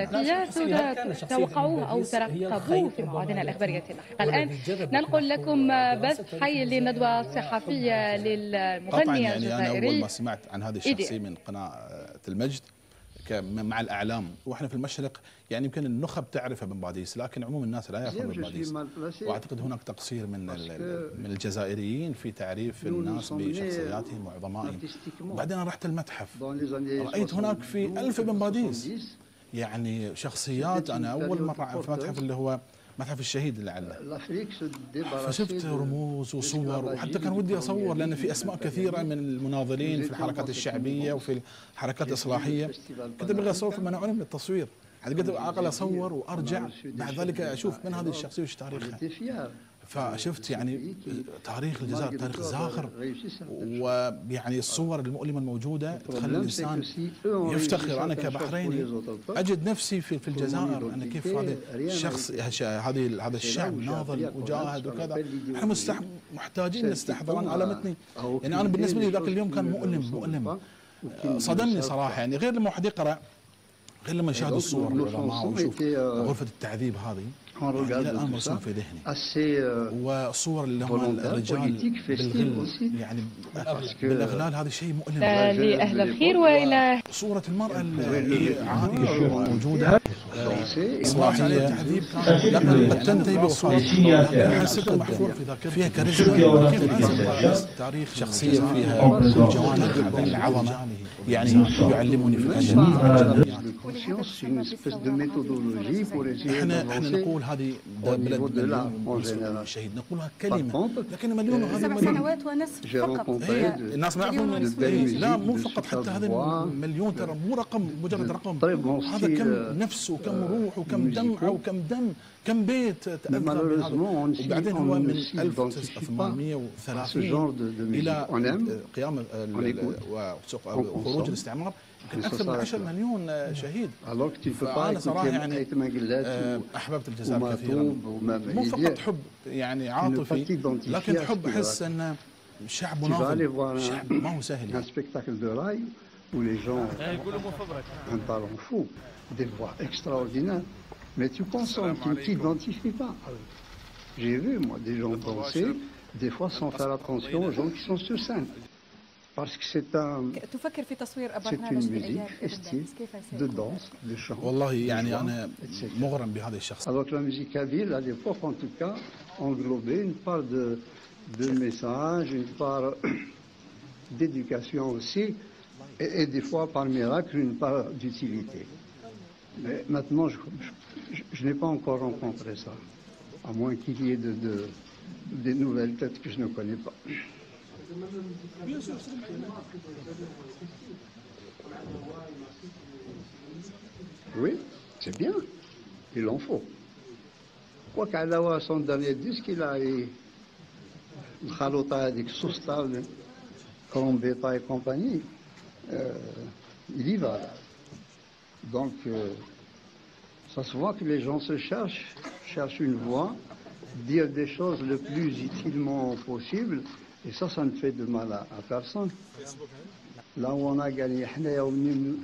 الذاتية تتوقعوه أو ترقبوه في موعدنا الإخبارية اللاحقة. الآن ننقل لكم بث حي للندوة الصحفية للمغني الجزائري. أنا أول ما سمعت عن هذه الشخصية من قناة المجد مع الأعلام وإحنا في المشرق، يعني يمكن النخب تعرف ابن باديس، لكن عموم الناس لا يعرفون ابن باديس. وأعتقد هناك تقصير من الجزائريين في تعريف الناس بشخصياتهم وعظمائهم. بعدين أنا رحت المتحف، رأيت هناك في 1000 ابن باديس، يعني شخصيات. أنا أول مرة في متحف اللي هو متحف الشهيد لعله، فشفت رموز وصور، وحتى كان ودي اصور لان في اسماء كثيره من المناضلين في الحركات الشعبيه وفي الحركات الاصلاحيه. كنت ابغى اصور فمنعوني من التصوير، قلت اقل اصور وارجع بعد ذلك اشوف من هذه الشخصيه وش تاريخها. فشفت يعني تاريخ الجزائر تاريخ زاخر، ويعني الصور المؤلمه الموجوده تخلي الانسان يفتخر. انا كبحريني اجد نفسي في الجزائر، انا كيف هذا الشخص هذا الشعب ناضل وجاهد وكذا. احنا محتاجين نستحضر علامتني. يعني انا بالنسبه لي ذاك اليوم كان مؤلم صدمني صراحه. يعني غير لما واحد يقرا، غير لما يشاهد الصور العظماء ويشوف غرفه التعذيب هذه، يعني الان مرسوم في ذهني. والصور اللي هم الرجال بالغل، يعني بالاغلال، هذا شيء مؤلم لأهل الخير. والى صوره المراه العاريه موجوده، صراحه عليها التعذيب لقد تنتهي بوفاتها. حسيت المحفور في ذاكرتي فيها كاريزما. كيف تاريخ شخصيه فيها جوانب العظمه، يعني يعلمني في الاشياء. احنا نقول هذه بلد مليون الشهيد، نقولها كلمه، لكن مليون هذا 7 سنوات ونصف فقط. الناس ما يعرفون. لا مو فقط، حتى هذا مليون ترى مو رقم، مجرد رقم. هذا كم نفس وكم روح وكم دمعه وكم دم، كم بيت تأثر بهذا. وبعدين هو من 1830 إلى قيام وخروج الاستعمار يمكن أكثر من 10 مليون شهيد. فأنا صراحة يعني أحببت الجزائر كثيرا، مو فقط حب يعني عاطفي، لكن حب أحس أن شعب مناضل، شعب ما هو سهل. où les gens un talent fou, des voix extraordinaires, mais tu consommes, tu ne t'identifies pas. J'ai vu, moi, des gens danser, des fois sans faire attention aux gens qui sont sur scène. Parce que c'est une musique festive, de danse, de chant. والله يعني أنا مغرم بهذا الشخص. Alors que la musique kabyle, à l'époque en tout cas, englobait une part de message, une part d'éducation aussi, et des fois par miracle une part d'utilité. Mais maintenant, je n'ai pas encore rencontré ça, à moins qu'il y ait des nouvelles têtes que je ne connais pas. Oui, c'est bien, il en faut. Quoi qu'Alawa, son dernier disque, il a eu Khalota avec Soustal, Colombeta et compagnie. Il y va. Donc, ça se voit que les gens se cherchent une voie, dire des choses le plus utilement possible, et ça ne fait de mal à personne. Là où on a gagné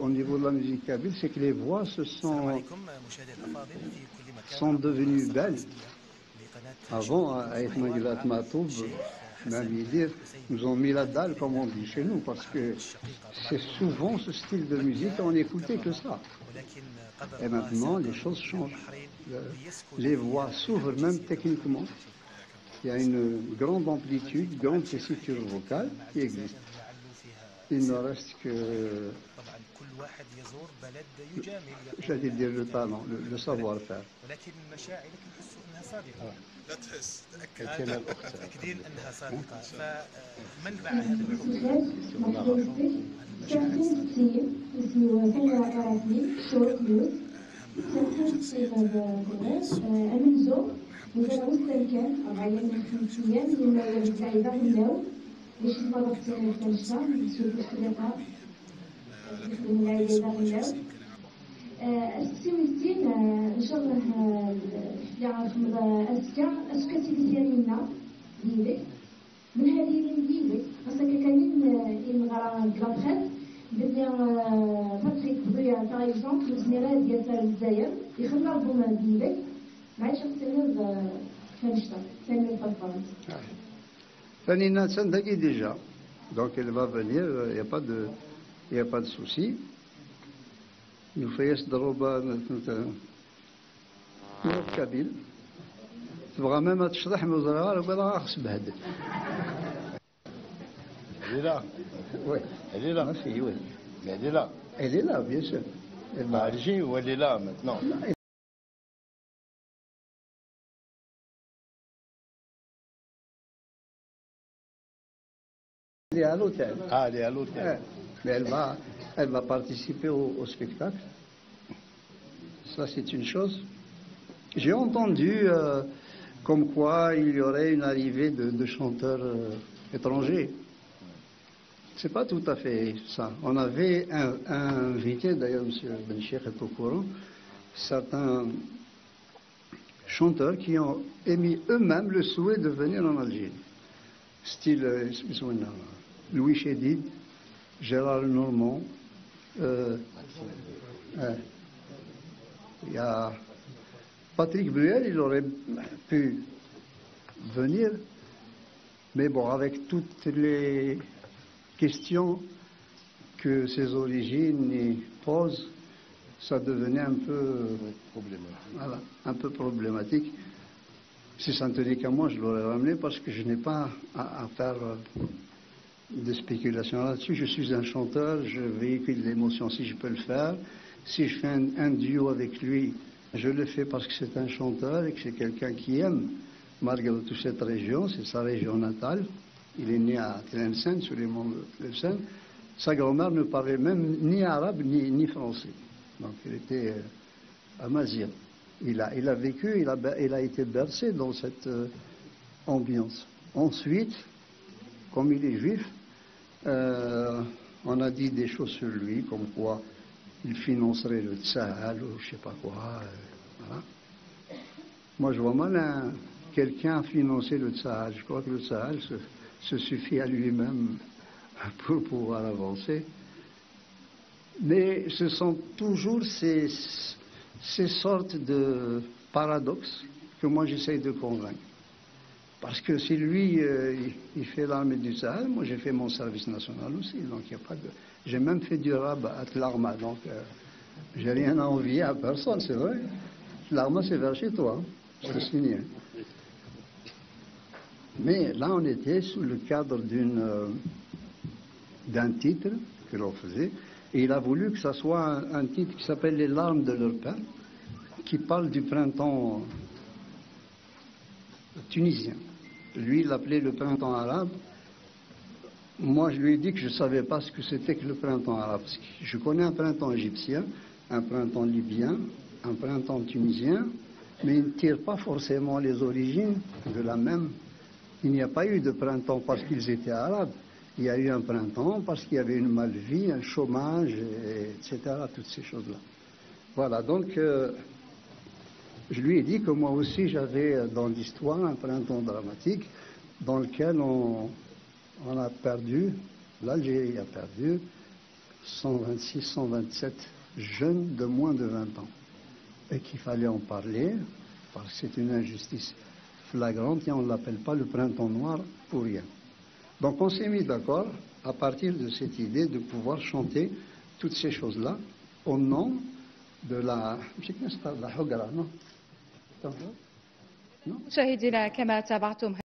au niveau de la musique kabyle, c'est que les voix sont devenues belles. Avant, avec Magilat Matoub, nous ont mis la dalle, comme on dit chez nous, parce que c'est souvent ce style de musique, on n'écoutait que ça. Et maintenant, les choses changent. Les voix s'ouvrent même techniquement. Il y a une grande amplitude, grande tessiture vocale qui existe. Il ne reste que, j'allais dire, le talent, le savoir-faire. لا تحس تأكدين أنها صادقة. فمنبع هذا السيمتين ان شاء الله يعرف اسكا تيديالنا ديالك من هذه اللي ديالك خاصك كاينين ان غرا بلا بريس بدنا باتريك بويا باغ اكزومبل الزميرات ديال الجزائر يخلى البوم ديالك ما عادش يقتنيو كنشطر ثاني الفرنسا ثاني ناتسان داكي ديجا دونك elle va venir il y a pas de souci nous فايس ضروبه كابيل تبغى ما تشطح من الزرار ولا خص بهدل Elle est là. Oui. Elle est là. Ma fille, oui. Mais elle est là. Elle est là, bien sûr. Elle À Alger ou elle est là maintenant? Elle est à l'hôtel. Ah, elle est à l'hôtel. Mais elle va participer au spectacle. Ça, c'est une chose. J'ai entendu comme quoi il y aurait une arrivée de chanteurs étrangers. C'est pas tout à fait ça. On avait invité, d'ailleurs, M. Benchir est au courant, certains chanteurs qui ont émis eux-mêmes le souhait de venir en Algérie. Style Louis Chédid, Gérard Normand, il y a Patrick Bruel, il aurait pu venir, mais bon, avec toutes les questions que ses origines posent, ça devenait un peu problématique. Voilà, un peu problématique. Si ça ne tenait qu'à moi, je l'aurais ramené parce que je n'ai pas à faire de spéculation là-dessus. Je suis un chanteur, je véhicule l'émotion si je peux le faire. Si je fais un duo avec lui, je le fais parce que c'est un chanteur et que c'est quelqu'un qui aime, malgré tout, cette région, c'est sa région natale. Il est né à Tlemcen, sur les monts de Tlemcen. Sa grand-mère ne parlait même ni arabe ni français. Donc il était amazigh. Il a vécu, il a été bercé dans cette ambiance. Ensuite, comme il est juif, on a dit des choses sur lui, comme quoi il financerait le Tsahal ou je sais pas quoi. Voilà. Moi, je vois mal quelqu'un financer le Tsahal. Je crois que le Tsahal se suffit à lui-même pour pouvoir avancer. Mais ce sont toujours ces sortes de paradoxes que moi j'essaye de convaincre. Parce que si lui, il fait l'armée du Sahel, moi j'ai fait mon service national aussi. Donc il n'y a pas de... J'ai même fait du rab à Tlarma, donc j'ai rien à envier à personne, c'est vrai. Tlarma, c'est vers chez toi, je te signe. Mais là, on était sous le cadre d'un titre que l'on faisait. Et il a voulu que ça soit un titre qui s'appelle Les larmes de leur père, qui parle du printemps tunisien. Lui, il l'appelait le printemps arabe. Moi, je lui ai dit que je ne savais pas ce que c'était que le printemps arabe. Parce que je connais un printemps égyptien, un printemps libyen, un printemps tunisien, mais ils ne tirent pas forcément les origines de la même. Il n'y a pas eu de printemps parce qu'ils étaient arabes. Il y a eu un printemps parce qu'il y avait une malvie, un chômage, etc., toutes ces choses-là. Voilà, donc je lui ai dit que moi aussi j'avais dans l'histoire un printemps dramatique dans lequel on a perdu, l'Algérie a perdu 126, 127 jeunes de moins de 20 ans. Et qu'il fallait en parler parce que c'est une injustice flagrante et on ne l'appelle pas le printemps noir pour rien. Donc on s'est mis d'accord à partir de cette idée de pouvoir chanter toutes ces choses-là au nom de la... مشاهدينا كما تابعتم